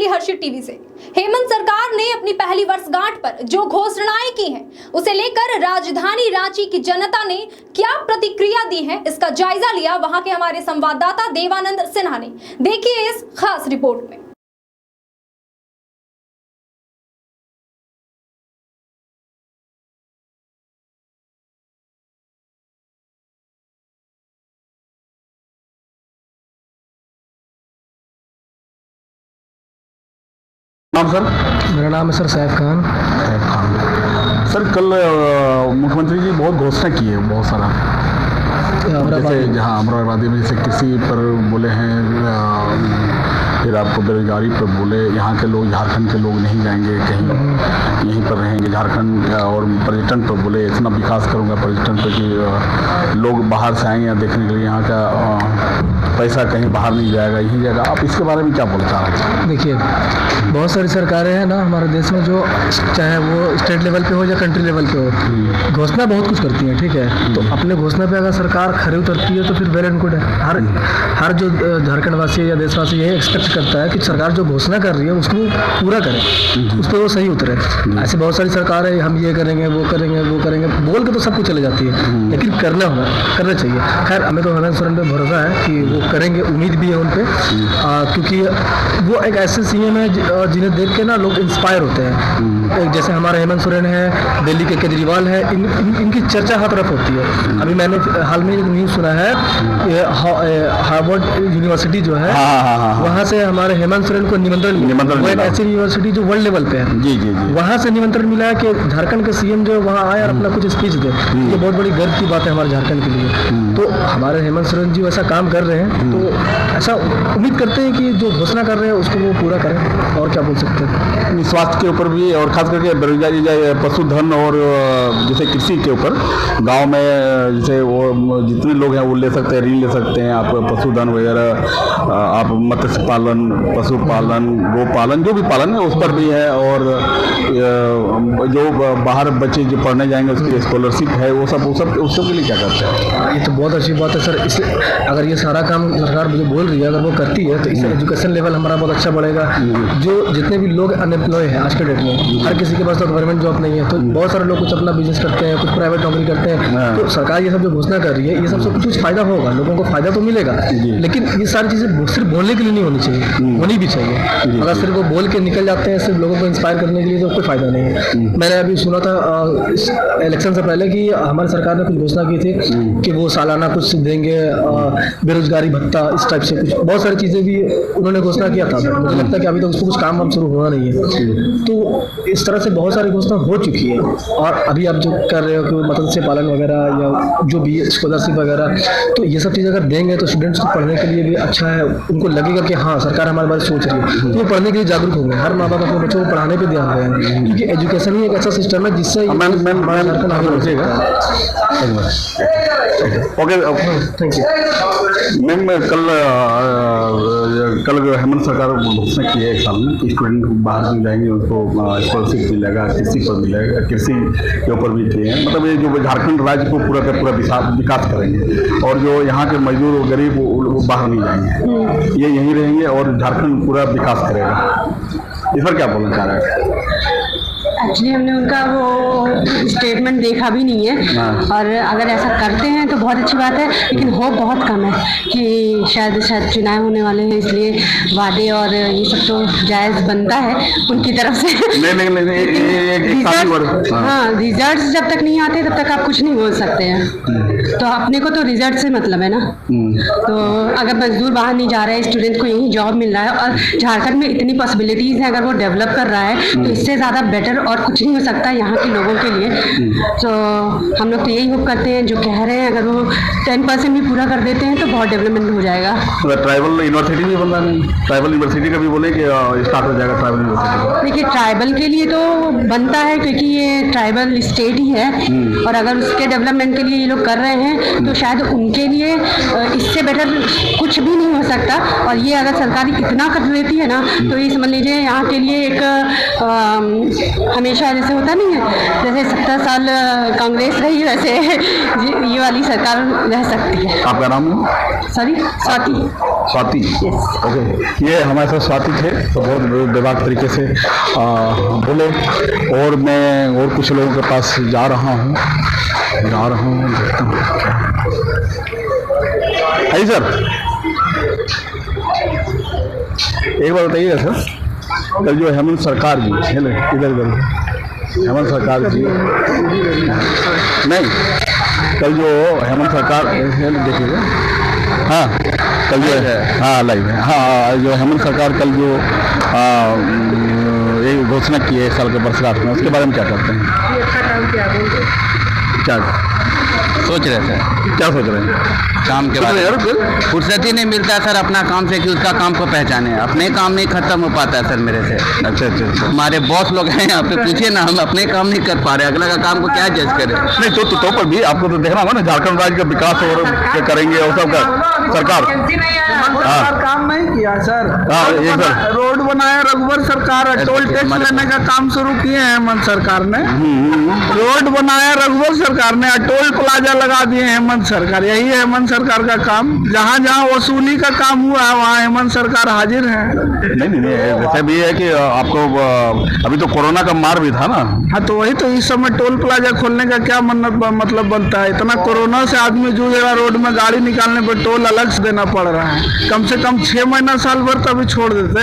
सौतेली हर्षित टीवी से। हेमंत सरकार ने अपनी पहली वर्षगांठ पर जो घोषणाएं की हैं, उसे लेकर राजधानी रांची की जनता ने क्या प्रतिक्रिया दी है, इसका जायजा लिया वहां के हमारे संवाददाता देवानंद सिन्हा ने। देखिए इस खास रिपोर्ट में। नाम सर? मेरा नाम है सर सैफ खान। सर कल मुख्यमंत्री जी बहुत घोषणा की है, बहुत सारा, जैसे जहाँ अमरावती में जैसे कृषि पर बोले हैं, फिर आपको बेरोजगारी पर बोले, यहाँ के लोग झारखंड के लोग नहीं जाएंगे कहीं, यहीं पर रहेंगे झारखंड, और पर्यटन पर बोले इतना विकास करूँगा पर्यटन पर कि लोग बाहर से आएंगे देखने के लिए, यहाँ का पैसा कहीं बाहर नहीं जाएगा, यहीं जाएगा। आप इसके बारे में क्या बोलना चाह रहे हैं? देखिए, बहुत सारी सरकारें हैं ना हमारे देश में, जो चाहे वो स्टेट लेवल पे हो या कंट्री लेवल पे हो, घोषणा बहुत कुछ करती हैं, ठीक है। तो अपने घोषणा पे अगर सरकार खरी उतरती है तो फिर वेल एंड गुड है। हर जो झारखंड वासी या देशवासी यही एक्सपेक्ट करता है कि सरकार जो घोषणा कर रही है उसको पूरा करे, उस पर वो सही उतरे। ऐसे बहुत सारी सरकार है, हम ये करेंगे वो करेंगे वो करेंगे बोल के तो सब कुछ चले जाती है, लेकिन करना चाहिए। खैर हमें तो हेमंत सोरेन पे भरोसा है कि वो करेंगे, उम्मीद भी है उन पे, क्योंकि वो एक ऐसे सीएम है जिन्हें देख के ना लोग इंस्पायर होते हैं। जैसे हमारे हेमंत सोरेन है, दिल्ली के केजरीवाल है, इनकी चर्चा हर तरफ होती है। अभी मैंने हाल में एक न्यूज़ सुना है, हार्वर्ड यूनिवर्सिटी जो है वहाँ से हमारे हेमंत सोरेन को निमंत्रण मिला। एक ऐसी यूनिवर्सिटी जो वर्ल्ड लेवल पे है, जी जी जी, वहाँ से निमंत्रण मिला है कि झारखंड के सीएम जो वहाँ आए और अपना कुछ स्पीच दे। ये बहुत बड़ी गर्व की बात है हमारे झारखंड के लिए। तो हमारे हेमंत सोरेन जी वैसा काम कर रहे हैं, तो ऐसा उम्मीद करते हैं कि जो घोषणा कर रहे हैं उसको वो पूरा करें। और क्या बोल सकते हैं? स्वास्थ्य के ऊपर भी, और खास करके बेरोजगारी, पशुधन और जैसे कृषि के ऊपर गांव में जैसे वो जितने लोग हैं वो ले सकते हैं, ऋण ले सकते हैं। आप पशुधन वगैरह, आप मत्स्य पालन, पशुपालन, गोपालन, जो भी पालन है उस पर भी है। और जो बाहर बच्चे जो पढ़ने जाएंगे उसकी स्कॉलरशिप है, वो सब उसके लिए क्या करते हैं? ये तो बहुत अच्छी बात है सर। इससे अगर ये सारा काम सरकार मुझे बोल रही है, अगर वो करती है तो इससे एजुकेशन लेवल हमारा बहुत अच्छा बढ़ेगा। जो जितने भी लोग अनएम्प्लॉय हैं आज के डेट में, हर किसी के पास तो गवर्नमेंट जॉब नहीं है, तो बहुत सारे लोग कुछ अपना बिजनेस करते हैं, कुछ प्राइवेट नौकरी करते हैं। तो सरकार ये सब जो घोषणा कर रही है, ये सबसे कुछ फायदा होगा, लोगों को फायदा तो मिलेगा, लेकिन ये सारी चीज़ें सिर्फ बोलने के लिए नहीं होनी चाहिए, होनी भी चाहिए। अगर सिर्फ वो बोल के निकल जाते हैं सिर्फ लोगों को इंस्पायर करने के लिए, तो कोई फायदा नहीं है। मैंने अभी सुना था इस इलेक्शन से पहले कि हमारी सरकार ने कुछ घोषणा की थी कि वो सालाना कुछ देंगे, बेरोजगारी भत्ता, इस टाइप से कुछ बहुत सारी चीज़ें भी उन्होंने घोषणा किया था। मुझे लगता है कि अभी तक उसको कुछ काम वाम शुरू हुआ नहीं है। तो इस तरह से बहुत सारी घोषणा हो चुकी है। और अभी आप जो कर रहे हो कि मत्स्य पालन वगैरह या जो भी स्कॉलरशिप वगैरह, तो ये सब चीज़ अगर देंगे तो स्टूडेंट्स को पढ़ने के लिए भी अच्छा है। उनको लगेगा कि हाँ सरकार हमारे बारे में सोच रही है, तो वो पढ़ने के लिए जागरूक होंगे। हर माँ बाप अपने बच्चों को पढ़ाने पर ध्यान दें, क्योंकि एजुकेशन ही एक ऐसा सिस्टम है जिससे हमारा झारखंड आगे बढ़ेगा। Okay, thank you ma'am. कल हेमंत सरकार घोषणा की है एक साल में कि स्टूडेंट बाहर नहीं जाएंगे, उनको स्कॉलरशिप मिलेगा, कृषि पर मिलेगा, कृषि के ऊपर भी किए हैं। मतलब ये जो झारखंड राज्य को पूरा का पूरा विकास करेंगे, और जो यहाँ के मजदूर और गरीब वो बाहर नहीं जाएंगे, ये यहीं रहेंगे और झारखंड पूरा विकास करेगा। इस पर क्या बोलना चाह रहे हैं? एक्चुअली हमने उनका वो स्टेटमेंट देखा भी नहीं है, और अगर ऐसा करते हैं तो बहुत अच्छी बात है, लेकिन होप बहुत कम है कि शायद चुनाव होने वाले हैं, इसलिए वादे और ये सब तो जायज़ बनता है उनकी तरफ से। हाँ, रिजल्ट जब तक नहीं आते तब तक आप कुछ नहीं बोल सकते हैं। तो अपने को तो रिजल्ट से मतलब है ना। तो अगर मजदूर बाहर नहीं जा रहे हैं, स्टूडेंट को यहीं जॉब मिल रहा है, और झारखंड में इतनी पॉसिबिलिटीज़ हैं, अगर वो डेवलप कर रहा है तो इससे ज़्यादा बेटर और कुछ नहीं हो सकता यहाँ के लोगों के लिए। तो हम लोग तो यही होप करते हैं, जो कह रहे हैं अगर वो 10% भी पूरा कर देते हैं तो बहुत डेवलपमेंट हो जाएगा। ट्राइबल यूनिवर्सिटी भी बनना नहीं, ट्राइबल यूनिवर्सिटी का भी बोले कि स्टार्ट हो जाएगा ट्राइबल यूनिवर्सिटी। देखिए, ट्राइबल के लिए तो बनता है क्योंकि ये ट्राइबल स्टेट ही है, और अगर उसके डेवलपमेंट के लिए ये लोग कर रहे हैं तो शायद उनके लिए इससे बेटर कुछ भी नहीं हो हो सकता। और ये अगर सरकार इतना कर देती है ना तो ये समझ लीजिए यहाँ के लिए एक हमेशा जैसे होता नहीं है, जैसे 70 साल कांग्रेस रही वैसे ये वाली सरकार रह सकती है। आपका नाम है? सॉरी, स्वाति। स्वाति, ओके। ये हमारे साथ स्वाति थे, तो बहुत बेबाक तरीके से बोले। और मैं और कुछ लोगों के पास जा रहा हूँ देखता हूँ। है सर, एक बार बताइएगा सर, कल जो हेमंत सरकार जी, इधर हेमंत सरकार जी नहीं, कल जो हेमंत सरकार देखिएगा, हाँ कल जो है, हाँ लाइव है, हाँ जो हेमंत सरकार कल जो एक घोषणा की है 1 साल के वर्षगांठ में, उसके बारे में क्या करते हैं? ये अच्छा काम किया, क्या सोच रहे थे, क्या सोच रहे हैं? काम के बारे में फुर्सत ही नहीं मिलता है सर अपना काम से कि उसका काम को पहचाने। अपने काम नहीं खत्म हो पाता है सर मेरे से। अच्छा। हमारे बॉस लोग हैं यहाँ पे, पूछिए ना, हम अपने काम नहीं कर पा रहे, अगला का काम को क्या जज करें? नहीं तो पर भी आपको तो देखना होगा ना, झारखंड राज्य का विकास और क्या करेंगे और सब का सरकार काम नहीं किया सर। रोड बनाया रघुवर सरकार, टोल टैक्स लेने का काम शुरू किए हैं हेमंत सरकार ने। रोड बनाया रघुवर सरकार ने, टोल प्लाजा लगा दिए हेमंत सरकार। यही है हेमंत सरकार का काम। जहाँ जहाँ वसूली का काम हुआ है वहाँ हेमंत सरकार हाजिर है। नहीं वैसे भी है कि आपको अभी तो कोरोना का मार भी था ना। हाँ तो वही तो, इस समय टोल प्लाजा खोलने का क्या मतलब बनता है? इतना कोरोना से आदमी जूझ रहा, रोड में गाड़ी निकालने पर टोल अलग से देना पड़ रहा है। कम से कम 6 महीना साल भर तो अभी छोड़ देते।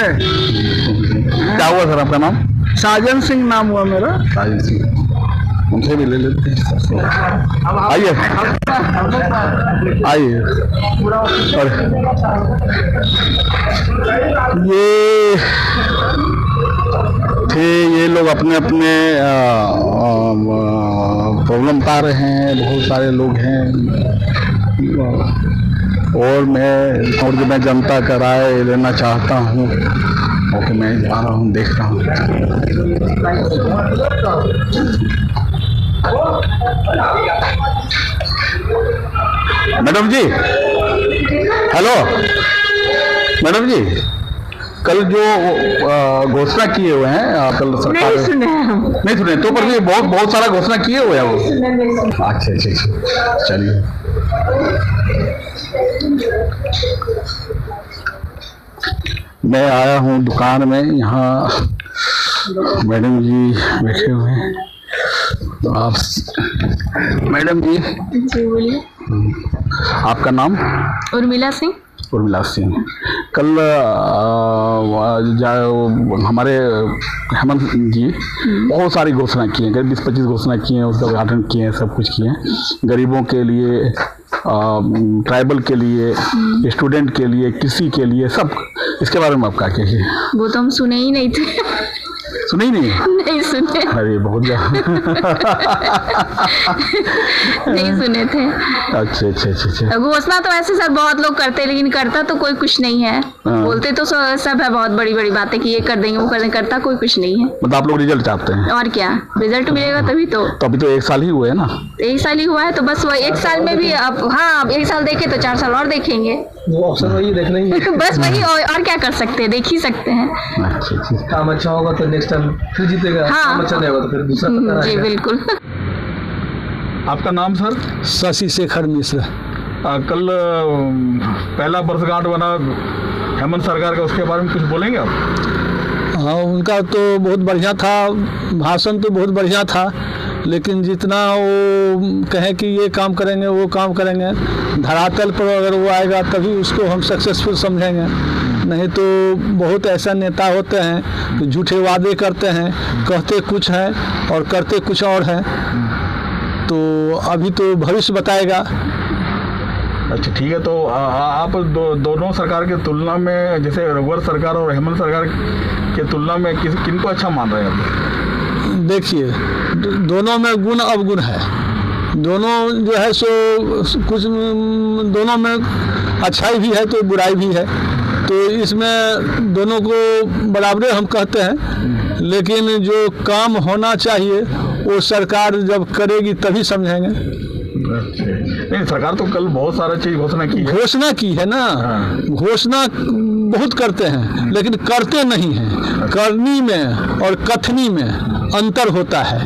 क्या हुआ सर आपका नाम? साजन सिंह नाम हुआ मेरा। साजन सिंह, उनसे भी ले लेते हैं। आइए ये थे, ये लोग अपने अपने प्रॉब्लम बता रहे हैं। बहुत सारे लोग हैं और मैं जनता का राय लेना चाहता हूँ। ओके, मैं जा रहा हूँ, देख रहा हूँ। मैडम जी, हेलो मैडम जी, कल जो घोषणा किए हुए हैं कल सरकार नहीं सुने तो पर भी बहुत सारा घोषणा किए हुए हैं वो। अच्छा चलिए। मैं आया हूँ दुकान में, यहाँ मैडम जी बैठे हुए हैं। तो आप मैडम जी बोलिए। आपका नाम? उर्मिला सिंह। उर्मिला सिंह, कल हमारे हेमंत जी बहुत सारी घोषणा की हैं, करीब 20-25 घोषणा की हैं, उसका उद्घाटन किए हैं, सब कुछ किए हैं। गरीबों के लिए, ट्राइबल के लिए, स्टूडेंट के लिए, कृषि के लिए, सब। इसके बारे में आप क्या कहिए? वो तो हम सुने ही नहीं थे। सुने ही नहीं? नहीं सुने। अरे बहुत नहीं सुने थे। अच्छा। घोषणा तो ऐसे सर बहुत लोग करते हैं, लेकिन करता तो कोई कुछ नहीं है। बोलते तो सब है बहुत बड़ी बड़ी बातें कि ये कर देंगे, वो कर देंगे, करता कोई कुछ नहीं है। मतलब आप लोग रिजल्ट चाहते हैं? और क्या, रिजल्ट मिलेगा तभी तो। अभी तो 1 साल ही हुए है ना? 1 साल ही हुआ है, तो बस वही 1 साल में भी अब, हाँ अब 1 साल देखे तो 4 साल और देखेंगे। वो ऑप्शन वही देखना ही है। बस वही, और क्या कर सकते हैं, देख ही सकते हैं। काम अच्छा होगा तो नेक्स्ट टाइम फिर जीतेगा। हाँ। काम अच्छा नहीं होगा तो फिर दूसरा। जी बिल्कुल। आपका नाम सर? शशि शेखर मिश्र। कल पहला वर्षगांठ बना हेमंत सरकार का, उसके बारे में कुछ बोलेंगे आप? हाँ, उनका तो बहुत बढ़िया था, भाषण तो बहुत बढ़िया था, लेकिन जितना वो कहें कि ये काम करेंगे वो काम करेंगे, धरातल पर अगर वो आएगा तभी उसको हम सक्सेसफुल समझेंगे। नहीं तो बहुत ऐसा नेता होते हैं कि झूठे वादे करते हैं, कहते कुछ हैं और करते कुछ और हैं। तो अभी तो भविष्य बताएगा। अच्छा ठीक है, तो आप दोनों सरकार की तुलना में, जैसे रघुवर सरकार और हेमंत सरकार की तुलना में किनको अच्छा मान रहे हैं आप? देखिए, दोनों में गुण अवगुण है। दोनों जो है सो कुछ, दोनों में अच्छाई भी है तो बुराई भी है। तो इसमें दोनों को बराबर हम कहते हैं, लेकिन जो काम होना चाहिए वो सरकार जब करेगी तभी समझेंगे। नहीं, सरकार तो कल बहुत सारा चीज घोषणा की है। घोषणा की है ना, घोषणा बहुत करते हैं लेकिन करते नहीं हैं। करनी में और कथनी में अंतर होता है।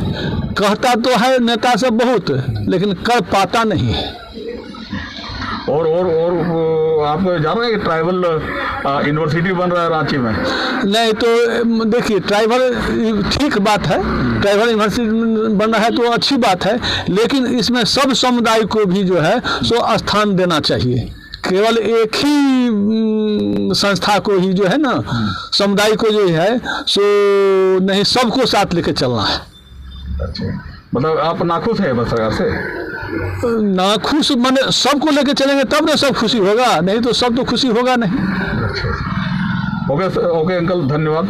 कहता तो है नेता सब बहुत, लेकिन कर पाता नहीं है। और आप जान रहे हैं कि ट्राइबल यूनिवर्सिटी बन रहा है रांची में? नहीं तो देखिए, ट्राइबल ठीक बात है, ट्राइबल यूनिवर्सिटी बन रहा है तो अच्छी बात है, लेकिन इसमें सब समुदाय को भी जो है सो स्थान देना चाहिए। केवल एक ही संस्था को ही जो है ना, समुदाय को जो है सो नहीं, सबको साथ लेके चलना है। अच्छा, मतलब आप नाखुश है बस सरकार से? नाखुश माने सबको लेके चलेंगे तब ना सब खुशी होगा, नहीं तो सब तो खुशी होगा नहीं। ओके अंकल, धन्यवाद,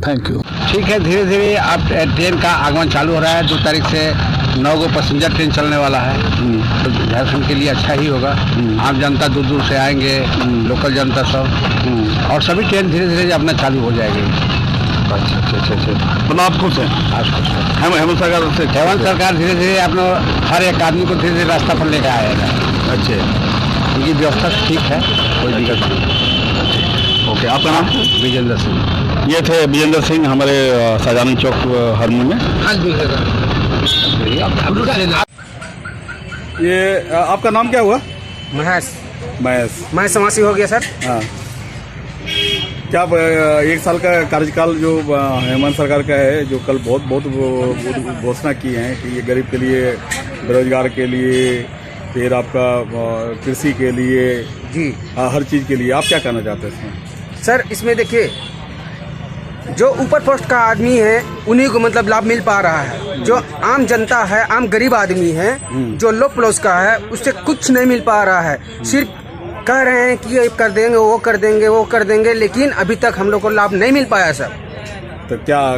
थैंक यू। ठीक है, धीरे धीरे अब ट्रेन का आगमन चालू हो रहा है। 2 तारीख से 9 गो पैसेंजर ट्रेन चलने वाला है, तो झारखंड के लिए अच्छा ही होगा। आम जनता दूर दूर से आएंगे, लोकल जनता सब, और सभी ट्रेन धीरे धीरे अपना चालू हो जाएगी। अच्छा, मतलब आप खुश हैं? हेमंत सरकार से? हेमंत सरकार धीरे धीरे अपना हर एक आदमी को धीरे धीरे रास्ता पर लेकर आएगा। अच्छे, उनकी व्यवस्था ठीक है, कोई दिक्कत नहीं। ओके, आपका नाम? विजेंद्र सिंह। ये थे विजेंद्र सिंह, हमारे शाहजहानी चौक हरमू में। ये आपका नाम क्या हुआ? महेश समासी हो गया सर। हाँ, क्या 1 साल का कार्यकाल जो हेमंत सरकार का है, जो कल बहुत घोषणा की है कि ये गरीब के लिए, बेरोजगार के लिए, फिर आपका कृषि के लिए जी, हर चीज़ के लिए, आप क्या कहना चाहते हैं इसमें? सर इसमें देखिए, जो ऊपर पोस्ट का आदमी है उन्हीं को मतलब लाभ मिल पा रहा है। जो आम जनता है, आम गरीब आदमी है, जो लो प्लस का है, उससे कुछ नहीं मिल पा रहा है। सिर्फ कह रहे हैं कि ये कर देंगे, वो कर देंगे, वो कर देंगे, लेकिन अभी तक हम लोग को लाभ नहीं मिल पाया सर। तो क्या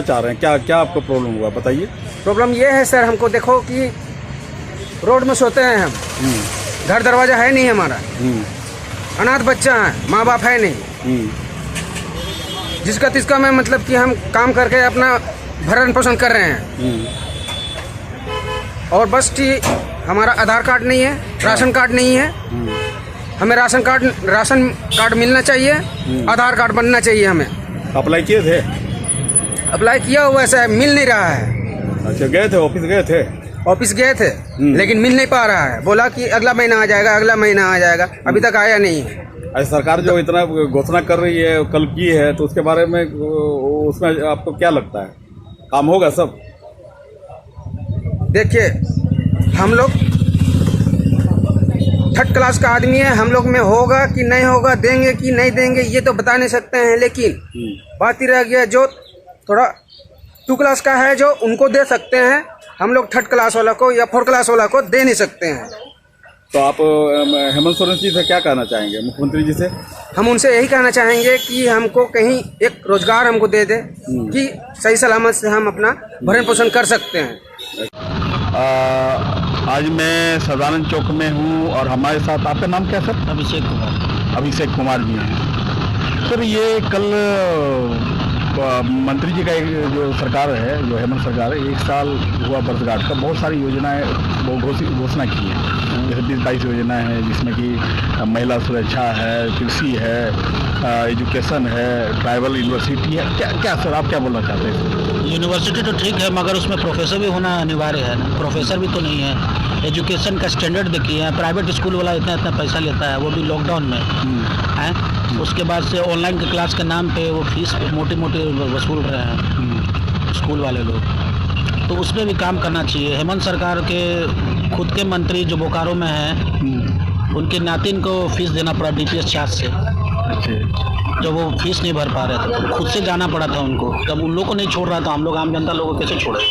चाह रहे हैं? क्या आपको प्रॉब्लम हुआ, बताइए। प्रॉब्लम ये है सर, हमको देखो कि रोड में सोते हैं हम, घर दरवाजा है नहीं हमारा, अनाथ बच्चा है, माँ बाप है नहीं, जिसका तिसका में मतलब कि हम काम करके अपना भरण पोषण कर रहे हैं। और बस ठीक, हमारा आधार कार्ड नहीं है, राशन कार्ड नहीं है। हमें राशन कार्ड मिलना चाहिए, आधार कार्ड बनना चाहिए हमें। अप्लाई किए थे? अप्लाई किया हुआ है, मिल नहीं रहा है। अच्छा, गए थे ऑफिस? गए थे ऑफिस, गए थे, लेकिन मिल नहीं पा रहा है। बोला कि अगला महीना आ जाएगा, अगला महीना आ जाएगा, अभी तक आया नहीं है। सरकार जो इतना घोषणा कर रही है, कल की है, तो उसके बारे में उसमें आपको क्या लगता है, काम होगा सब? देखिए, हम लोग 3rd क्लास का आदमी है, हम लोग में होगा कि नहीं होगा, देंगे कि नहीं देंगे ये तो बता नहीं सकते हैं, लेकिन बात ही रह गया जो थोड़ा 2 क्लास का है, जो उनको दे सकते हैं। हम लोग 3rd क्लास वाला को या 4th क्लास वाला को दे नहीं सकते हैं। तो आप हेमंत सोरेन जी से क्या कहना चाहेंगे, मुख्यमंत्री जी से? हम उनसे यही कहना चाहेंगे कि हमको कहीं एक रोजगार हमको दे दे, कि सही सलामत से हम अपना भरण पोषण कर सकते हैं। आज मैं सदानंद चौक में हूँ और हमारे साथ, आपका नाम क्या सर? अभिषेक कुमार जी हैं। सर, ये कल मंत्री जी का एक जो सरकार है, जो हेमंत सरकार है, 1 साल हुआ वर्षगांठ का, बहुत सारी योजनाएं घोषणा की है। जैसे 20-22 योजना है, जिसमें कि महिला सुरक्षा है, कृषि है, एजुकेशन है, ट्राइबल यूनिवर्सिटी है। क्या सर, आप क्या बोलना चाहते हैं? यूनिवर्सिटी तो ठीक है, मगर उसमें प्रोफेसर भी होना अनिवार्य है ना। प्रोफेसर भी तो नहीं है। एजुकेशन का स्टैंडर्ड देखिए, प्राइवेट स्कूल वाला इतना पैसा लेता है, वो भी लॉकडाउन में है। उसके बाद से ऑनलाइन के क्लास के नाम पे वो फीस मोटी वसूल रहे हैं स्कूल वाले लोग, तो उस पर भी काम करना चाहिए। हेमंत सरकार के खुद के मंत्री जो बोकारो में हैं, उनके नातिन को फीस देना पड़ा DPS चार्ज से, जब वो फीस नहीं भर पा रहे थे तो खुद से जाना पड़ा था उनको। जब उन लोगों को नहीं छोड़ रहा था, हम लोग आम जनता लोगों को कैसे छोड़े?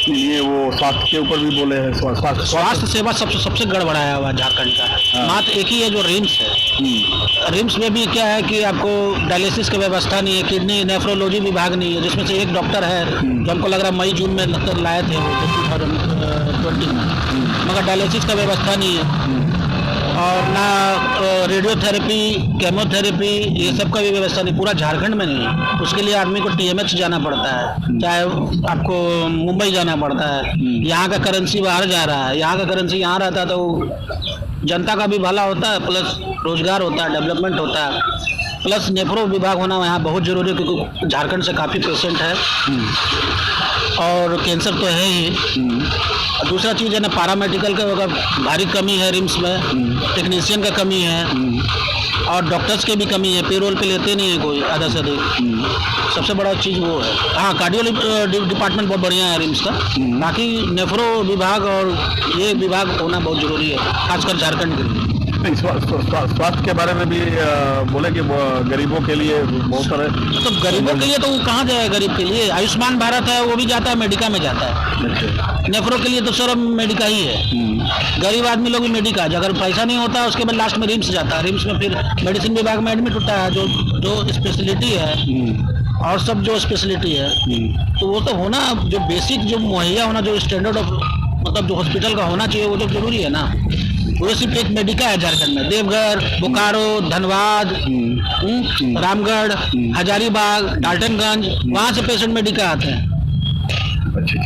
ये वो स्वास्थ्य के ऊपर भी बोले हैं। स्वास्थ्य सेवा सबसे गड़बड़ाया हुआ झारखंड का। मात्र एक ही है जो रिम्स है। रिम्स में भी क्या है कि आपको डायलिसिस की व्यवस्था नहीं है, किडनी नेफ्रोलॉजी विभाग नहीं है, जिसमें से एक डॉक्टर है जो हमको लग रहा है मई-जून में लाए थे 2020 में, मगर डायलिसिस का व्यवस्था नहीं है। और ना रेडियोथेरेपी, केमोथेरेपी, ये सब का भी व्यवस्था नहीं, पूरा झारखंड में नहीं है। उसके लिए आदमी को TMH जाना पड़ता है, चाहे आपको मुंबई जाना पड़ता है। यहाँ का करेंसी बाहर जा रहा है, यहाँ का करेंसी यहाँ रहता है, तो जनता का भी भला होता है, प्लस रोजगार होता है, डेवलपमेंट होता है, प्लस नेफ्रो विभाग होना यहाँ बहुत जरूरी है, क्योंकि झारखंड से काफ़ी पेशेंट है और कैंसर तो है ही। दूसरा चीज़ है ना, पैरामेडिकल का भारी कमी है रिम्स में, टेक्नीशियन का कमी है और डॉक्टर्स के भी कमी है, पेरोल पे लेते नहीं है कोई आधा से अधिक। सबसे बड़ा चीज़ वो है। हाँ, कार्डियोलॉजी डिपार्टमेंट बहुत बढ़िया है रिम्स का, बाकी नेफ्रो विभाग और ये विभाग होना बहुत जरूरी है, खासकर झारखंड के लिए। नहीं, स्वास्थ्य के बारे में भी बोले कि गरीबों के लिए बहुत सारे, तो गरीबों के लिए तो वो कहाँ जाए, गरीब के लिए आयुष्मान भारत है, वो भी जाता है मेडिका में जाता है। नेफ्रो के लिए तो सर मेडिका ही है, गरीब आदमी लोग भी मेडिका, अगर पैसा नहीं होता है उसके बाद लास्ट में रिम्स जाता है, रिम्स में फिर मेडिसिन विभाग में एडमिट होता है, जो स्पेशलिटी है और सब जो स्पेशलिटी है, तो वो तो होना, जो बेसिक जो मुहैया होना, जो स्टैंडर्ड ऑफ मतलब जो हॉस्पिटल का होना चाहिए वो तो जरूरी है ना। वो सिर्फ एक मेडिका है झारखंड में, देवघर, बोकारो, धनबाद, रामगढ़, हजारीबाग, डाल्टनगंज, वहाँ से पेशेंट मेडिका आते हैं। अच्छा,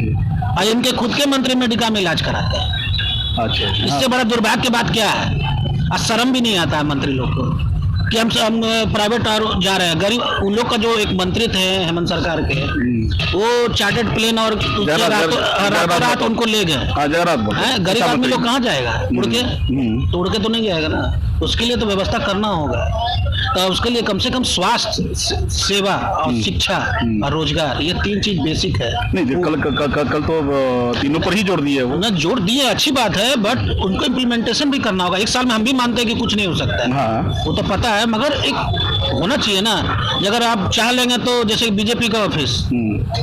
और इनके खुद के मंत्री मेडिका में इलाज कराते हैं। अच्छा, इससे बड़ा दुर्भाग्य की बात क्या है, और शर्म भी नहीं आता है मंत्री लोग को कि हम प्राइवेट जा रहे हैं। गरीब उन लोग का जो एक मंत्री थे हेमंत सरकार के, वो चार्टर्ड प्लेन और रातों रात उनको ले गए। गरीब आदमी लोग कहाँ जाएगा उड़ के? तो उड़ के तो नहीं जाएगा ना, उसके लिए तो व्यवस्था करना होगा। तो उसके लिए कम से कम स्वास्थ्य सेवा और शिक्षा और रोजगार, ये 3 चीज बेसिक है। नहीं, कल तो तीनों पर ही जोड़ दिए, वो ना जोड़ दिए, अच्छी बात है, बट उनको इम्प्लीमेंटेशन भी करना होगा। 1 साल में हम भी मानते हैं कि कुछ नहीं हो सकता है, हाँ। वो तो पता है, मगर एक होना चाहिए ना। अगर आप चाह लेंगे तो जैसे बीजेपी का ऑफिस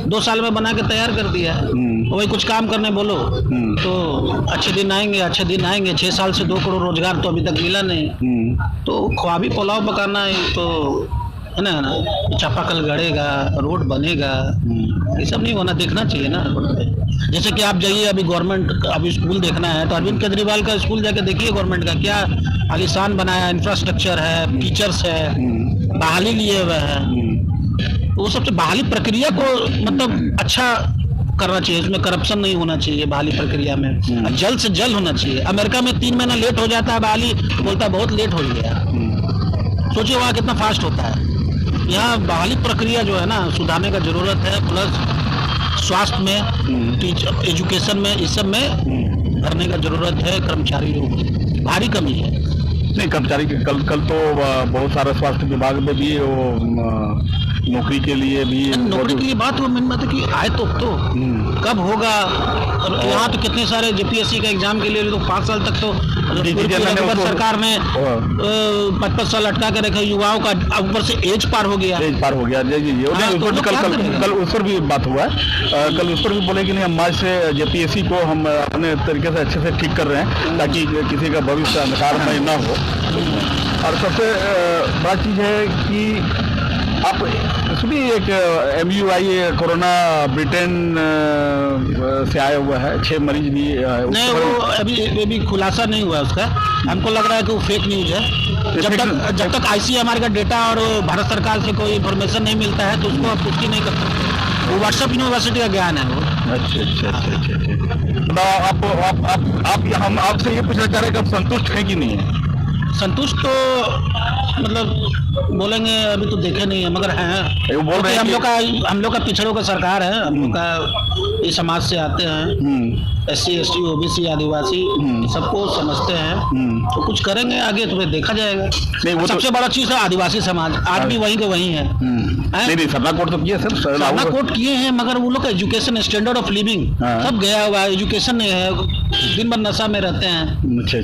2 साल में बना के तैयार कर दिया, वही कुछ काम करने बोलो तो अच्छे दिन आएंगे, अच्छे दिन आएंगे। 6 साल से 2 करोड़ रोजगार तो अभी तक मिला नहीं। तो ख्वाबी पुलाव पकाना है तो है ना, चापाकल गड़ेगा, रोड बनेगा, ये सब नहीं होना, देखना चाहिए ना रोड पे। जैसे कि आप जाइए, अभी गवर्नमेंट अभी स्कूल देखना है तो अरविंद केजरीवाल का स्कूल जाके देखिए, गवर्नमेंट का क्या आलीशान बनाया, इंफ्रास्ट्रक्चर है, टीचर्स है, बहाली लिए हुए हैं। वो सबसे बहाली प्रक्रिया को मतलब अच्छा करना चाहिए, इसमें करप्शन नहीं होना चाहिए बहाली प्रक्रिया में, जल्द से जल्द होना चाहिए। अमेरिका में 3 महीना लेट हो जाता है बहाली, बोलता है बहुत लेट हो गया। सोचिए वहाँ कितना फास्ट होता है। यहाँ बहाली प्रक्रिया जो है ना सुधारने का जरूरत है, प्लस स्वास्थ्य में, टीचर, एजुकेशन में, इस सब में करने का जरूरत है। कर्मचारियों की भारी कमी है। नहीं, कर्मचारी कल तो बहुत सारे स्वास्थ्य विभाग में भी वो नौकरी के लिए भी, नौकरी के लिए बात वो मेन बात है कि आए तो कब होगा। और यहाँ तो कितने सारे JPSC का एग्जाम के लिए तो 5 साल तक तो सरकार ने 5-5 साल अटका के रखे युवाओं का, ऊपर से एज पार हो गया। कल उस पर भी बात हुआ है, कल उस पर भी बोले कि नहीं, हम आज से JPSC को हम अपने तरीके से अच्छे से ठीक कर रहे हैं ताकि किसी का भविष्य अंधकारमय न हो। और सबसे बड़ा चीज़ है कि आप सुनिए, एक MUI कोरोना ब्रिटेन से आया हुआ है, 6 मरीज भी नहीं, वो अभी खुलासा नहीं हुआ उसका। हमको लग रहा है कि वो फेक न्यूज है। जब तक ICMR का डेटा और भारत सरकार से कोई इन्फॉर्मेशन नहीं मिलता है तो उसको आप पुष्टि नहीं कर सकते। वो व्हाट्सएप यूनिवर्सिटी का ज्ञान है वो। अच्छा। हम आपसे ये पूछना चाह रहे हैं कि आप संतुष्ट हैं कि नहीं है? संतुष्ट तो मतलब बोलेंगे अभी तो देखे नहीं है, मगर हैं। बोल रहे हैं हम लोग का पिछड़ों का सरकार है, हम लोग का इस समाज से आते हैं, SC ST OBC आदिवासी सबको समझते हैं, तो कुछ करेंगे आगे तो देखा जाएगा। नहीं, सबसे बड़ा चीज है आदिवासी समाज, आज भी वहीं के वहीं है। नहीं, सरना कोट तो किए सर, सरना कोट किए हैं, मगर वो लोग का एजुकेशन, स्टैंडर्ड ऑफ लिविंग सब गया हुआ है। एजुकेशन नहीं है, दिन भर नशा में रहते हैं।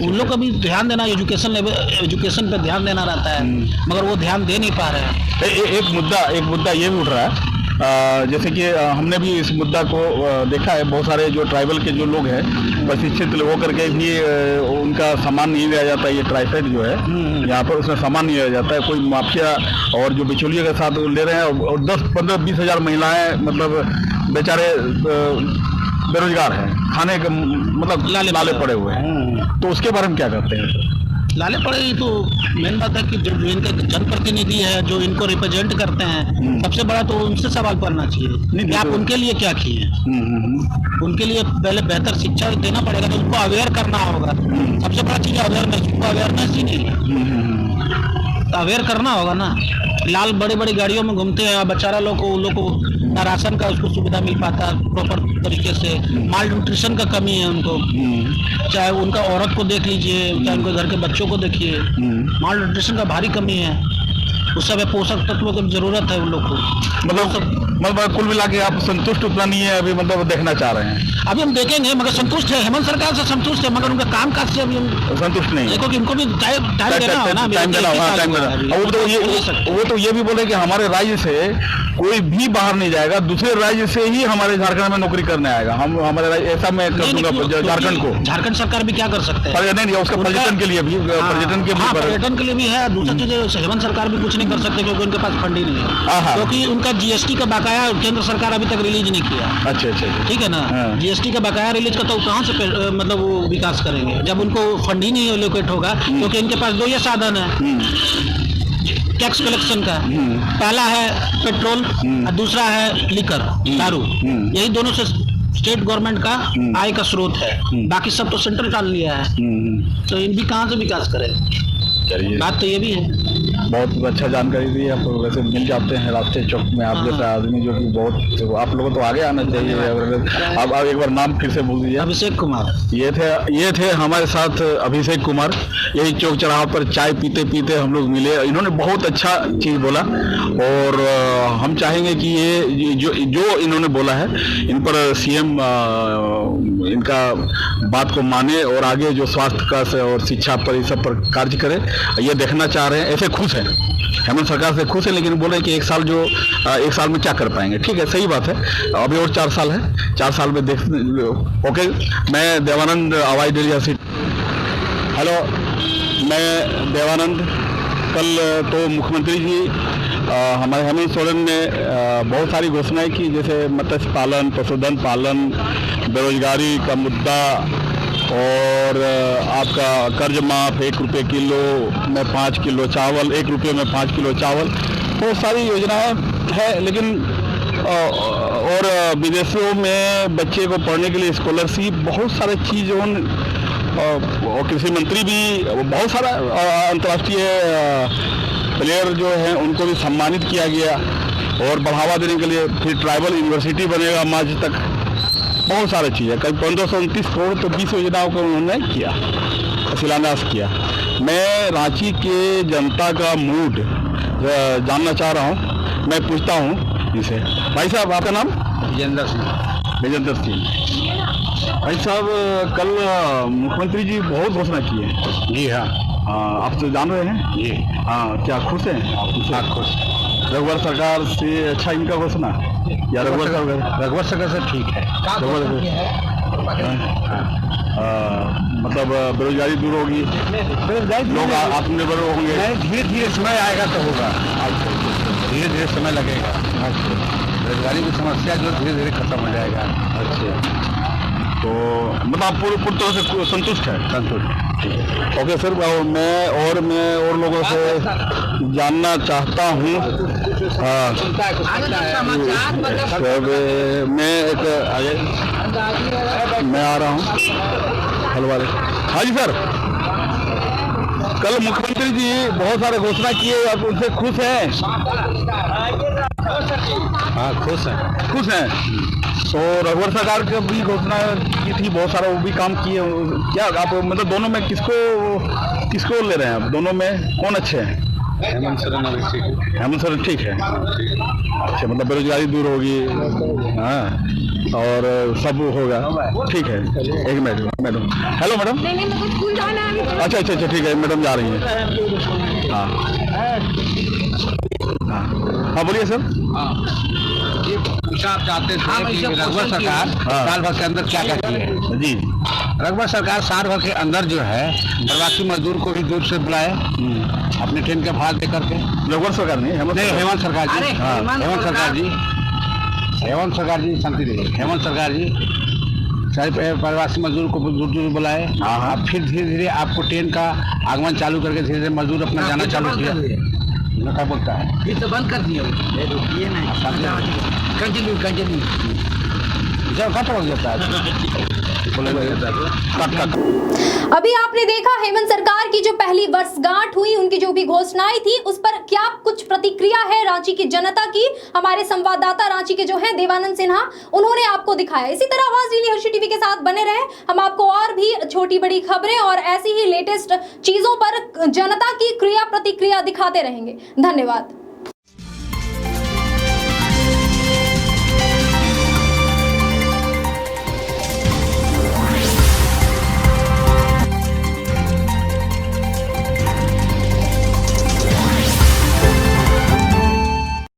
उन लोग का भी ध्यान देना, एजुकेशन पे ध्यान देना रहता है, मगर वो ध्यान दे नहीं पा रहे हैं। एक मुद्दा ये भी उठ रहा है, जैसे कि हमने भी इस मुद्दा को देखा है, बहुत सारे जो ट्राइबल के जो लोग हैं प्रशिक्षित होकर के भी उनका सामान नहीं लिया जाता है। ये ट्राइफेड जो है यहाँ पर, उसमें सामान नहीं लिया जाता है, कोई माफिया और जो बिचौलियों के साथ ले रहे हैं, और 10-15-20 हज़ार महिलाएं मतलब बेचारे बेरोजगार हैं, खाने के मतलब लाले पड़े हुए हैं। तो उसके बारे में क्या करते हैं? लाले पड़ेगी तो मेन बात है कि जो इनके जनप्रतिनिधि है, जो इनको रिप्रेजेंट करते हैं, सबसे बड़ा तो उनसे सवाल करना चाहिए कि आप उनके लिए क्या किए। उनके लिए पहले बेहतर शिक्षा देना पड़ेगा, तो उनको अवेयर करना होगा। सबसे बड़ा चीज अवेयरनेस, उनको अवेयरनेस ही नहीं है, अवेयर करना होगा ना। लाल बड़ी बड़ी गाड़ियों में घूमते हैं, बेचारा लोग को ना राशन का उसको सुविधा मिल पाता प्रॉपर तरीके से, माल न्यूट्रिशन का कमी है उनको। चाहे उनका औरत को देख लीजिए, चाहे उनके घर के बच्चों को देखिए, माल न्यूट्रिशन का भारी कमी है। उस समय पोषक तत्वों की जरूरत है उन लोग को। मतलब कुल मिला के आप संतुष्ट उतना नहीं है अभी, मतलब देखना चाह रहे हैं? अभी हम देखेंगे, मगर संतुष्ट है, हेमंत सरकार से संतुष्ट है, मगर उनका काम काज से अभी हम संतुष्ट नहीं है। देखो कि उनको भी टाइम देना हो ना, टाइम देना, वो तो ये भी बोले कि हमारे राज्य से कोई भी बाहर नहीं जाएगा, दूसरे राज्य से ही हमारे झारखंड में नौकरी करने आएगा। हम हमारे राज्य ऐसा मैं कर दूंगा झारखंड को। झारखंड सरकार भी क्या कर सकते हैं? नहीं, उसका पर्यटन के लिए भी, पर्यटन के लिए भी है। दूसरी चीज हेमंत सरकार भी कुछ नहीं कर सकते क्योंकि उनके पास फंड ही नहीं है, क्योंकि उनका जीएसटी का बकाया केंद्र सरकार अभी तक रिलीज नहीं किया। अच्छा, ठीक है ना। जीएसटी का बकाया रिलीज करता तो कहाँ से मतलब वो विकास करेंगे जब उनको फंड ही नहीं एलोकेट होगा? क्योंकि इनके पास दो ये साधन है टैक्स कलेक्शन का। पहला है पेट्रोल और दूसरा है लिकर, दारू। यही दोनों से स्टेट गवर्नमेंट का आय का स्रोत है, बाकी सब तो सेंट्रल डाल लिया है, तो इन भी कहाँ से विकास करें? बात तो ये भी है। बहुत अच्छा जानकारी दी आप। वैसे मिल जाते हैं रास्ते चौक में आप जैसा आदमी, जो कि बहुत, आप लोगों तो आगे आना चाहिए। अब एक बार नाम फिर से बोल दीजिए। अभिषेक कुमार। ये थे हमारे साथ अभिषेक कुमार। यही चौक चौराहा पर चाय पीते पीते हम लोग मिले। इन्होंने बहुत अच्छा चीज़ बोला और हम चाहेंगे कि ये जो इन्होंने बोला है इन पर सीएम इनका बात को माने और आगे जो स्वास्थ्य का से और शिक्षा पर इस सब पर कार्य करे, ये देखना चाह रहे हैं। ऐसे खुश हैं, हेमंत सरकार से खुश है, लेकिन बोले कि एक साल में क्या कर पाएंगे। ठीक है, सही बात है, अभी और 4 साल है, 4 साल में देख। ओके, मैं देवानंद हवाई डेलिया से। हेलो, मैं देवानंद। कल तो मुख्यमंत्री जी हमारे हेमंत सोरेन ने बहुत सारी घोषणाएं की, जैसे मत्स्य पालन, पशुधन पालन, बेरोजगारी का मुद्दा और आपका कर्ज माफ, 1 रुपये किलो में 5 किलो चावल, 1 रुपये में 5 किलो चावल, बहुत सारी योजनाएं हैं। लेकिन और विदेशों में बच्चे को पढ़ने के लिए स्कॉलरशिप, बहुत सारे चीज़। और कृषि मंत्री भी बहुत सारा अंतर्राष्ट्रीय प्लेयर जो हैं उनको भी सम्मानित किया गया और बढ़ावा देने के लिए फिर ट्राइबल यूनिवर्सिटी बनेगा मार्च तक। बहुत सारी चीज़ें, करीब 1529 करोड़ तो 20 योजनाओं को उन्होंने किया, शिलान्यास किया। मैं रांची के जनता का मूड जानना चाह रहा हूँ। मैं पूछता हूँ इनसे। भाई साहब, आपका नाम? विजेंद्र सिंह। भाई साहब, कल मुख्यमंत्री जी बहुत घोषणा की है। जी हाँ। आप तो जान रहे हैं जी। हाँ, क्या खुश हैं आप? खुश। रघुवर सरकार से अच्छा इनका घोषणा या रघुवर सरकार से ठीक है। मतलब बेरोजगारी दूर होगी, लोग आत्मनिर्भर होंगे। धीरे धीरे समय आएगा तो होगा, धीरे धीरे समय लगेगा। बेरोजगारी की समस्या जो धीरे धीरे खत्म हो जाएगा। अच्छा, तो मतलब आप पूरी तरह से संतुष्ट है? संतुष्ट। ओके सर, मैं और लोगों से जानना चाहता हूँ। मैं आ रहा हूँ। हेलो वाले। हाँ जी सर, कल मुख्यमंत्री जी बहुत सारे घोषणा किए, आप उनसे खुश हैं? हाँ, खुश हैं। तो रघुवर सरकार की भी घोषणा की थी, बहुत सारा वो भी काम किए। क्या आप मतलब दोनों में किसको ले रहे हैं आप? दोनों में कौन अच्छे हैं? हेमंत सोरेन ठीक है। अच्छा, मतलब बेरोजगारी दूर होगी, हाँ, और सब होगा। ठीक है, एक मिनट मैडम। Hello madam. अच्छा, ठीक है, मैडम जा रही हैं। हाँ, बोलिए सर। ये पूछा आप चाहते थे कि रघुवर सरकार साल भर के अंदर क्या की है? जी, रघुवर सरकार साल भर के अंदर जो है प्रवासी मजदूर को भी दूर से बुलाए अपने ट्रेन के भाड़ा दे करके। रघुवर सरकार नहीं, हेमंत सरकार जी। हेमंत सरकार जी शांति रहिए। हेमंत सरकार जी सारे प्रवासी मजदूर को दूर बुलाए। अब फिर धीरे धीरे आपको ट्रेन का आगमन चालू करके धीरे धीरे मजदूर अपना जाना चालू किया। क्या बोलता है, फिर तो बंद कर दिया, रुकिए नहीं, कंटिन्यू जब कट हो जाता है। अभी आपने देखा हेमंत सरकार की जो पहली वर्षगांठ हुई, उनकी जो भी घोषणाएं थी, उस पर क्या कुछ प्रतिक्रिया है रांची की जनता की। हमारे संवाददाता रांची के जो हैं देवानंद सिन्हा, उन्होंने आपको दिखाया। इसी तरह आवाज डेली हर्षी टीवी के साथ बने रहे, हम आपको और भी छोटी बड़ी खबरें और ऐसी ही लेटेस्ट चीजों पर जनता की क्रिया प्रतिक्रिया दिखाते रहेंगे। धन्यवाद।